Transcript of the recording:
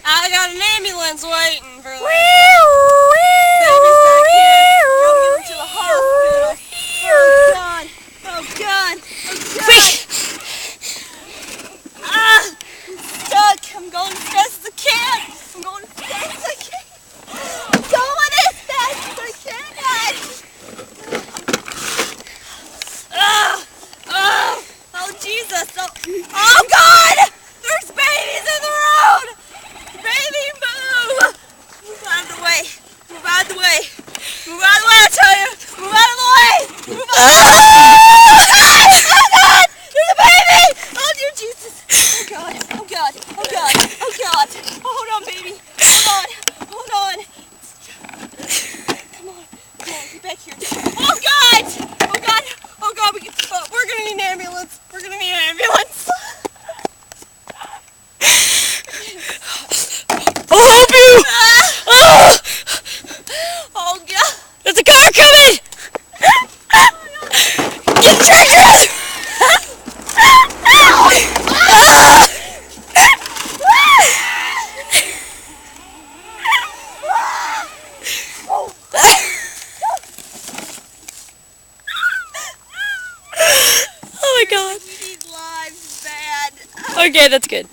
I got an ambulance waiting for this. Baby's back here. We gotta get him to the hospital. Oh God. Oh God. Oh God. Ah, I'm stuck. I'm going as fast as I can. I'm going as fast as I can. I'm going as fast as I can. Oh Jesus. Oh God. There's babies in the road. Baby, move. Move out of the way. Move out of the way. Move out of the way, I tell you. Move out of the way. Move out of the way. Oh God. Oh God. There's a baby. Oh dear Jesus. Oh God. Oh God. Oh God. Oh God. Oh, hold on, baby. Hold on. Hold on. Come on. Come on. Get back here. Oh God. Oh God. Oh God. We're gonna need an ambulance. We're gonna need an ambulance. I'll help you! Oh! Oh God. There's a car coming! Get tractors! Oh my God. We need lives bad. Okay, that's good.